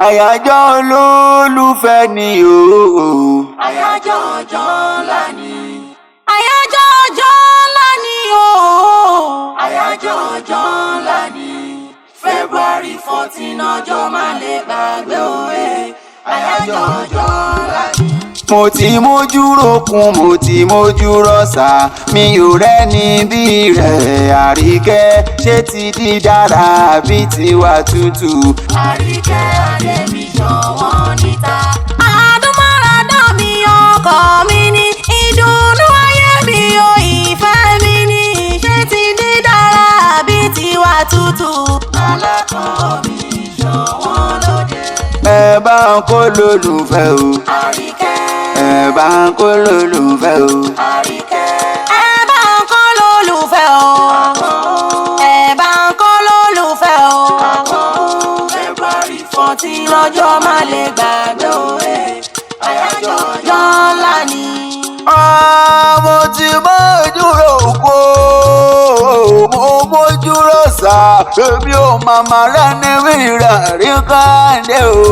Àyájọ́ olólùfẹ́ ni o. Àyájọ́ ọjọ́ ńlá ni. Àyájọ́ ọjọ́ ńlá ni o. Àyájọ́ ọjọ́ ńlá ni. February 14 ọjọ́ má lè gbàgbé òwe. Àyájọ́ ọjọ́ ńlá ni. Mo ti mójú rokun, mo ti mójú rọ́ṣà, mi ò rẹ́ni bí rẹ̀. Àríkẹ́ ṣé ti di dára bí tiwa tútù? Àríkẹ́ Adébí ṣọ̀wọ́n níta. Àdúmọ̀ràdán mi ọkọ mi ní, ìdùnnú ayé mi o, ìfẹ́ mi ní. Ṣé ti di dára bí tiwa tútù? Alákọ̀ọ́ mi ṣọ̀wọ́n lóde. Ẹ bá ń kó lólùfẹ́ o. Àríkẹ́. Ẹ bá ń kó lólùfẹ́ o. Àríkẹ́. Ẹ bá ń kó lólùfẹ́ o. Ẹ bá ń kó lólùfẹ́ o. February 14 lọ́jọ́ má lè gbàgbé òwe. Àyájọ́ ọjọ́ ńlá ni. Mo ti mójú roko, mo mójú rọ́ṣà, èmi ò màmá rẹ́ni rírà rí káńdé o.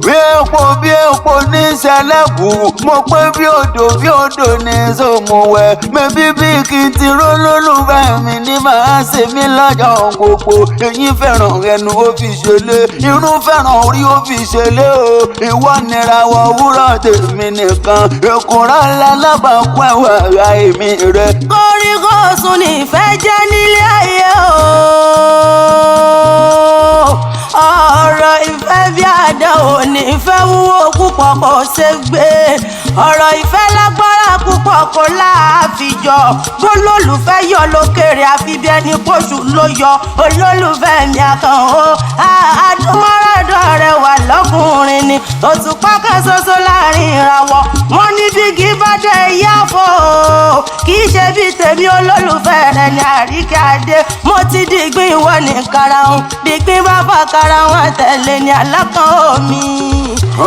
Bí epo ní sẹlẹ̀kù, mo pé bí odò ní sòmùwẹ̀. Mẹ́bí bí kì í ti ró lólùfẹ́ mi ní màá ṣe mí lọ́jọ́ gbogbo. Èyí fẹ́ràn ẹnu ó fi ṣẹlẹ̀, irú fẹ́ràn orí ó fi ṣẹlẹ̀ o. Ìwọ nìràwọ̀ òwúrọ̀ tèmi nìkan, èkùrọ́ ńlá lábàákún ẹ̀wà ara èmi rẹ̀. Kóríkósùn nífẹ̀ẹ́ jẹ́ nílé ayé o. Ọ̀rọ̀ ìfẹ́ bí àdánwò nífẹ̀ẹ́ wúwo púpọ̀ kò ṣe gbé. Ọ̀rọ̀ ìfẹ́ lágbára púpọ̀ kò láàfijọ́. Bólólùfẹ́ yọ lókèrè àfi bí ẹni pọ̀ṣù ló yọ. Olólùfẹ́ mi àkànó. Àdúmọ̀ràdán rẹ̀ wà lọ́kùnrin ni. Òṣùpá kan ṣoṣo láàrin ìràwọ̀. Wọ́n ní bígí bá dé yáfò. Kì í ṣe bí tèmi olólùfẹ́ rẹ̀ ní Àríkẹ́ Adé. Mo ti dìgbín ìwọ ní karahun. Dìgbín bàbá karahun àtẹ̀lé ní alákàn mi.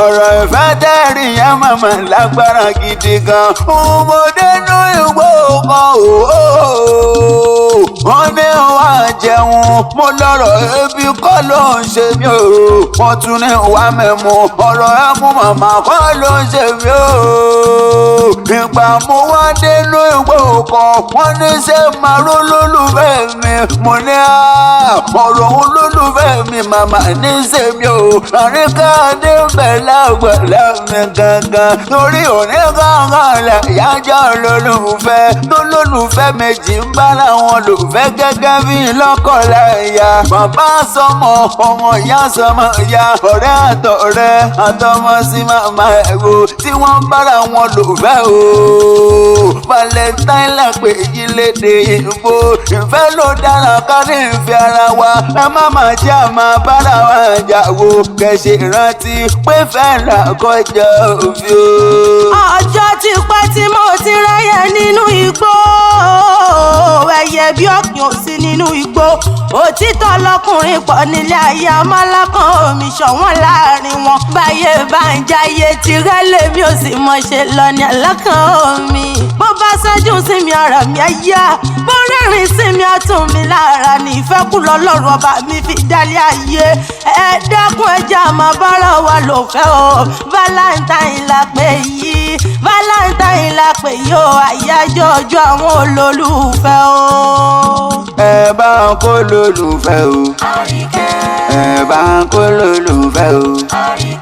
Ọ̀rọ̀ ìfẹ́ tẹ́rì yẹn màmá lágbára gidi gan. Ọmọdé nú ìwé kan o. Wọ́n ní wá jẹun, mo lọ́rọ̀ ebi kọ́ ló ń ṣe mí o. Wọ́n tún ní wá mẹ́mu, ọ̀rọ̀ ẹ̀mú màmá kọ́ ló ń ṣe mí o. Ìgbà mo wá dénú ìwé kan, wọ́n ní ṣé màá ró lólùfẹ́ mi. Mo ní ọ̀rọ̀ olólùfẹ́ mi màmá ní ṣe mí o. Àríkẹ́ Adé ń bẹ̀ lágbàlá mi gangan. Torí òní gangan làyájọ́ olólùfẹ́. Tó lólùfẹ́ méjì ń bára wọn lò fẹ́ gẹ́gẹ́ bí lọ́kọláya. Bàbá sọmọ, ọmọ ìyá sọmọ ìyá, ọ̀rẹ́ àtọ̀rẹ́, àtọmọ sí màmá ẹ̀rọ tí wọ́n bára wọn lò fẹ́ o. Valentine la pè yí lédè ìbò. Ìfẹ́ ló dára ká ní ìfẹ́ ara wa. Ẹ má máa jẹ́ àmà bára wa jà wo. Kẹ̀sì rántí pé fẹ́ là kọjá òfin o. Ọjọ́ ti pẹ́ tí mo ti rẹ́yẹ nínú igbó. Ẹyẹ bí ọ̀kìn ò sí nínú igbó. Òtítọ́ lọkùnrin pọ̀ nílé ayé, amálákan omi ṣọ̀wọ́n láàrin wọn. Báyé bá ń jayé tirẹ̀ lèmi ò sì mọ̀ ṣe lọ ní alákan omi. Bó bá ṣẹ́jú sí mi ara mi á yá. Bó rẹ́rìn sí mi á tún mi lára ní. Ìfẹ́ kú lọ́lọ́run ọba mi fi dálé ayé. Ẹ dákun ẹja máa bára wa lò fẹ́ o. Valentine la pè yìí. Valentine la pè yìí o. Àyájọ́ ọjọ́ àwọn olólùfẹ́ o. Ẹ bá ń kó lólùfẹ́ o. Àríkẹ́. Ẹ bá ń kó lólùfẹ́ o. Àríkẹ́.